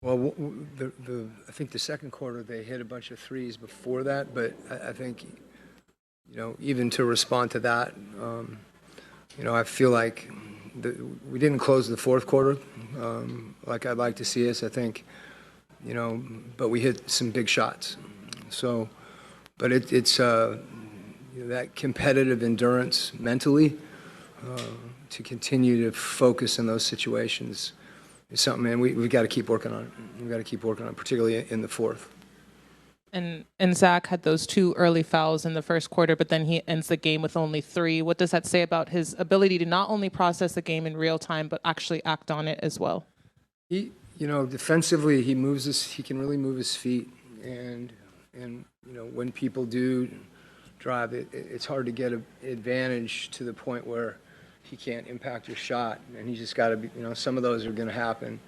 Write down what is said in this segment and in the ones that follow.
Well, I think the second quarter they hit a bunch of threes before that, but I think, even to respond to that, I feel like we didn't close the fourth quarter like I'd like to see us. I think, but we hit some big shots. So, but it's that competitive endurance mentally to continue to focus in those situations is something, man, we've got to keep working on it. We've got to keep working on it, particularly in the fourth. And Zach had those 2 early fouls in the first quarter, but then he ends the game with only 3. What does that say about his ability to not only process the game in real time, but actually act on it as well? Defensively, he can really move his feet. And when people do drive, it's hard to get an advantage to the point where he can't impact your shot. And he just got to be, some of those are going to happen.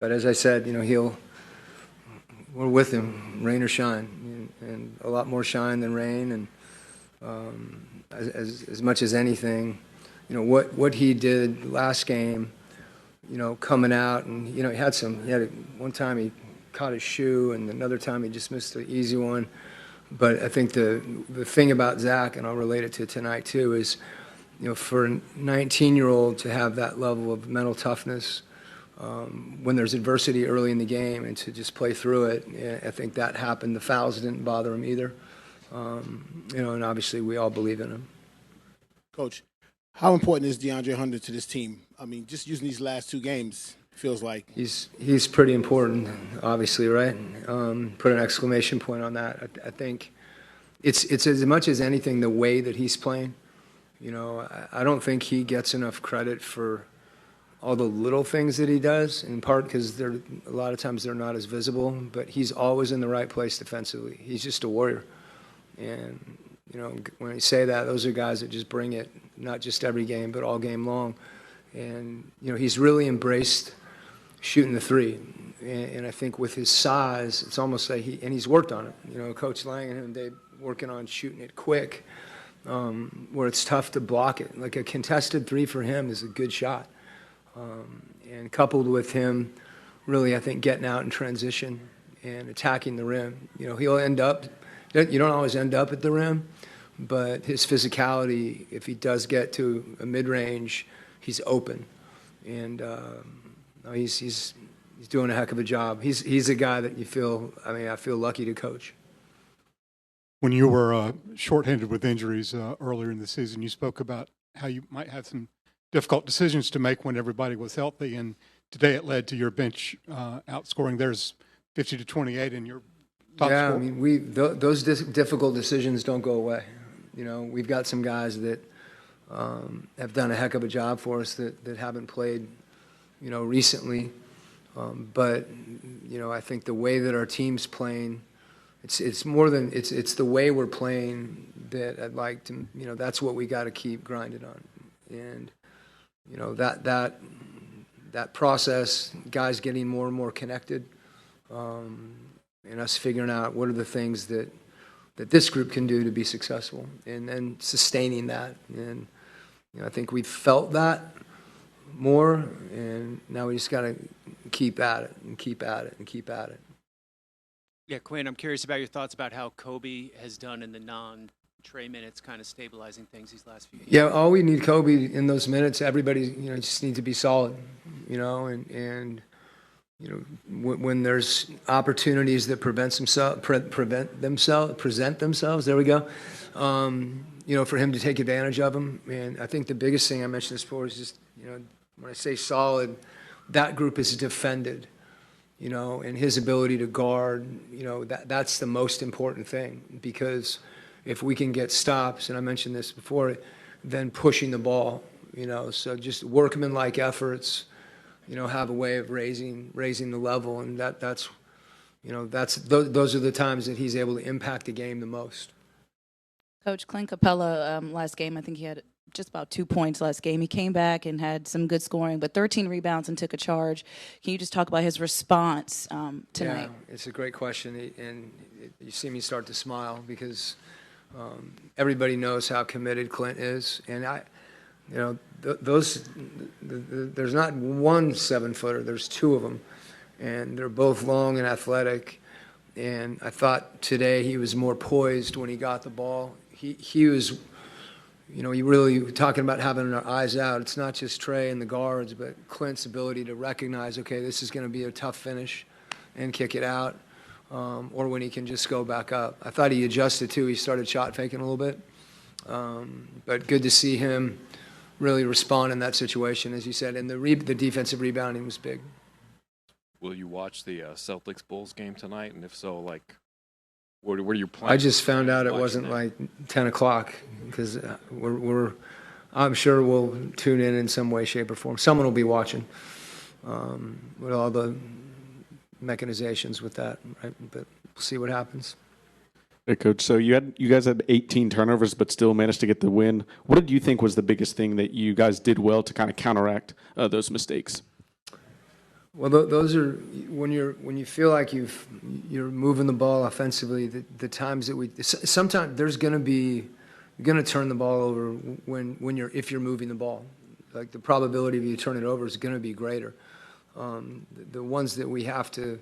But as I said, we're with him, rain or shine, and a lot more shine than rain. And as much as anything, what he did last game, coming out, and he had one time he caught his shoe, and another time he just missed the easy one. But I think the thing about Zach, and I'll relate it to tonight too, is for a 19-year-old to have that level of mental toughness. When there's adversity early in the game and to just play through it, I think that happened. The fouls didn't bother him either. And obviously we all believe in him. Coach, how important is DeAndre Hunter to this team? I mean, just using these last 2 games, feels like. He's pretty important, obviously, right? Put an exclamation point on that. I think it's as much as anything the way that he's playing. I don't think he gets enough credit for all the little things that he does, in part because a lot of times they're not as visible, but he's always in the right place defensively. He's just a warrior. And, when I say that, those are guys that just bring it, not just every game, but all game long. And, he's really embraced shooting the three. And I think with his size, it's almost like he's worked on it. Coach Lang and him, they're working on shooting it quick, where it's tough to block it. Like a contested three for him is a good shot. And coupled with him really, I think, getting out in transition and attacking the rim. He'll end up – you don't always end up at the rim, but his physicality, if he does get to a mid-range, he's open. And he's doing a heck of a job. He's a guy that I feel lucky to coach. When you were shorthanded with injuries earlier in the season, you spoke about how you might have some difficult decisions to make when everybody was healthy, and today it led to your bench outscoring theirs 50-28 in your top score. I mean, those difficult decisions don't go away. We've got some guys that have done a heck of a job for us that haven't played, recently. But I think the way that our team's playing, it's more than it's the way we're playing that I'd like to. That's what we got to keep grinding on, and that process, guys getting more and more connected, and us figuring out what are the things that this group can do to be successful, and then sustaining that. And I think we felt that more, and now we just got to keep at it and keep at it and keep at it. Yeah, Quinn, I'm curious about your thoughts about how Kobe has done in the non-Trey minutes, kind of stabilizing things these last few games. Yeah, all we need Kobe in those minutes. Everybody, just need to be solid, and when there's opportunities that present themselves. There we go. For him to take advantage of them. And I think the biggest thing I mentioned this before is just, when I say solid, that group is defended. And his ability to guard, that's the most important thing, because if we can get stops, and I mentioned this before, then pushing the ball, so just workmanlike efforts, have a way of raising the level, and those are the times that he's able to impact the game the most. Coach, Clint Capella, last game, I think he had just about 2 points last game. He came back and had some good scoring, but 13 rebounds and took a charge. Can you just talk about his response tonight? Yeah, it's a great question, and you see me start to smile because everybody knows how committed Clint is, and there's not one 7-footer, there's 2 of them and they're both long and athletic. And I thought today he was more poised when he got the ball. He was, you really talking about having our eyes out. It's not just Trey and the guards, but Clint's ability to recognize, okay, this is going to be a tough finish and kick it out, or when he can just go back up. I thought he adjusted too. He started shot faking a little bit. But good to see him really respond in that situation, as you said. And the defensive rebounding was big. Will you watch the Celtics Bulls game tonight? And if so, what are your plans? I just found out it wasn't that? like 10 o'clock because I'm sure we'll tune in some way, shape, or form. Someone will be watching with all the mechanizations with that, right? But we'll see what happens. Hey, Coach. So you guys had 18 turnovers, but still managed to get the win. What did you think was the biggest thing that you guys did well to kind of counteract those mistakes? Well, those are when you feel like you're moving the ball offensively. The times that sometimes there's going to be you're going to turn the ball over if you're moving the ball. Like the probability of you turn it over is going to be greater. The ones that we have to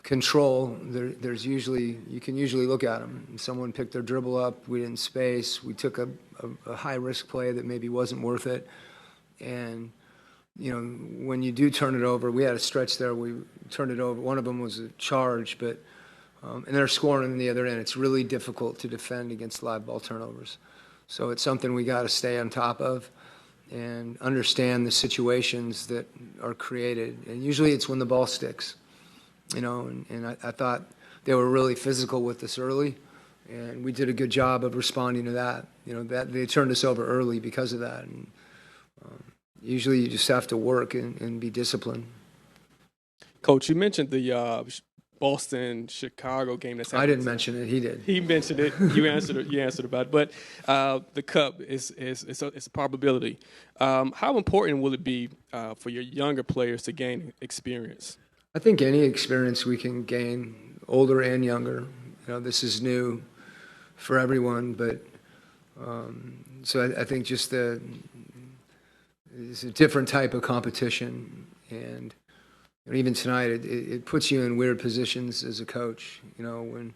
control, you can usually look at them. Someone picked their dribble up, we didn't space, we took a high risk play that maybe wasn't worth it, and when you do turn it over, we had a stretch there. We turned it over. One of them was a charge, but and they're scoring on the other end. It's really difficult to defend against live ball turnovers. So it's something we got to stay on top of and understand the situations that are created. And usually it's when the ball sticks, and I thought they were really physical with us early, and we did a good job of responding to that. That they turned us over early because of that. And usually you just have to work and be disciplined. Coach, you mentioned the Boston-Chicago game that's happening. I didn't mention it. He did. He mentioned it. You answered it. You answered about it. But the Cup is a probability. How important will it be for your younger players to gain experience? I think any experience we can gain, older and younger. This is new for everyone, but so I think just it's a different type of competition, and even tonight it puts you in weird positions as a coach. When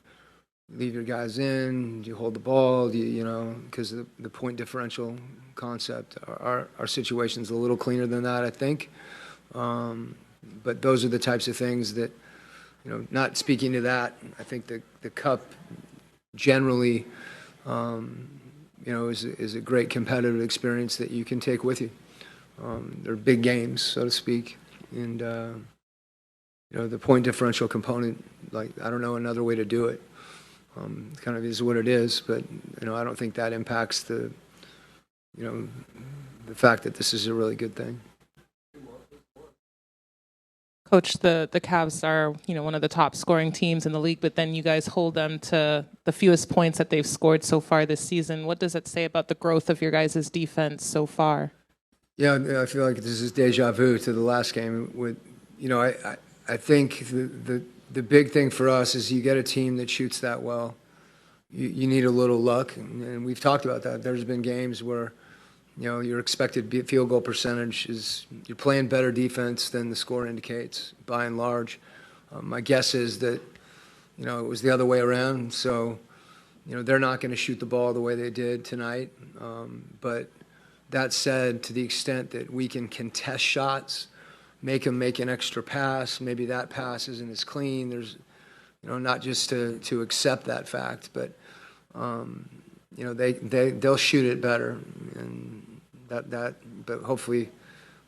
you leave your guys in, you hold the ball, because of the point differential concept. Our situation's a little cleaner than that, I think. But those are the types of things that, not speaking to that, I think the Cup generally, is a great competitive experience that you can take with you. They're big games, so to speak, and the point differential component. I don't know another way to do it. Kind of is what it is, but I don't think that impacts the fact that this is a really good thing. Coach, the Cavs are one of the top scoring teams in the league, but then you guys hold them to the fewest points that they've scored so far this season. What does it say about the growth of your guys' defense so far? Yeah, I feel like this is deja vu to the last game. I think the big thing for us is you get a team that shoots that well. You need a little luck, and we've talked about that. There's been games where your expected field goal percentage is you're playing better defense than the score indicates, by and large. My guess is that it was the other way around. So they're not going to shoot the ball the way they did tonight, but that said, to the extent that we can contest shots, make them make an extra pass, maybe that pass isn't as clean. There's, not just to accept that fact, but they'll shoot it better, and but hopefully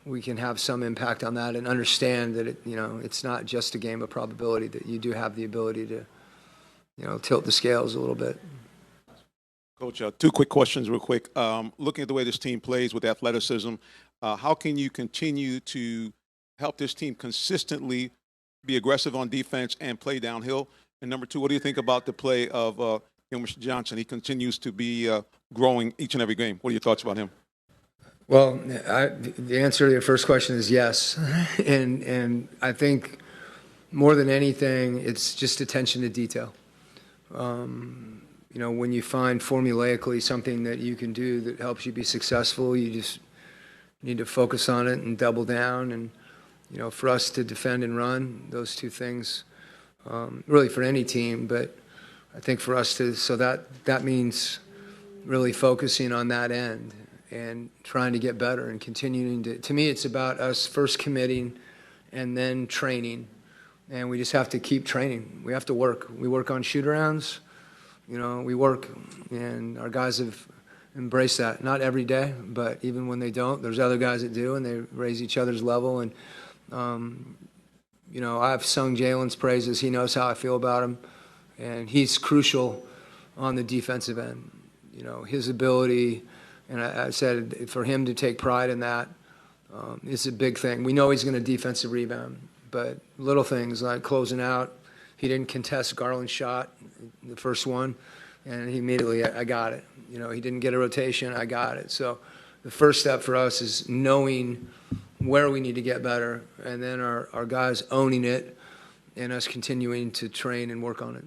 we can have some impact on that and understand that it's not just a game of probability, that you do have the ability to tilt the scales a little bit. Coach, two quick questions real quick. Looking at the way this team plays with athleticism, how can you continue to help this team consistently be aggressive on defense and play downhill? And number two, what do you think about the play of Mr. Johnson? He continues to be growing each and every game. What are your thoughts about him? Well, the answer to your first question is yes. And I think more than anything, it's just attention to detail. When you find formulaically something that you can do that helps you be successful, you just need to focus on it and double down. And for us to defend and run, those two things, really for any team, but I think for us to, so that means really focusing on that end and trying to get better and continuing to me, it's about us first committing and then training. And we just have to keep training. We have to work. We work on shoot-arounds. We work, and our guys have embraced that. Not every day, but even when they don't, there's other guys that do, and they raise each other's level. And, I've sung Jalen's praises. He knows how I feel about him, and he's crucial on the defensive end. His ability, and I said for him to take pride in that is a big thing. We know he's going to defensive rebound, but little things like closing out. He didn't contest Garland's shot, the first one, and he immediately, I got it. He didn't get a rotation, I got it. So the first step for us is knowing where we need to get better, and then our guys owning it and us continuing to train and work on it.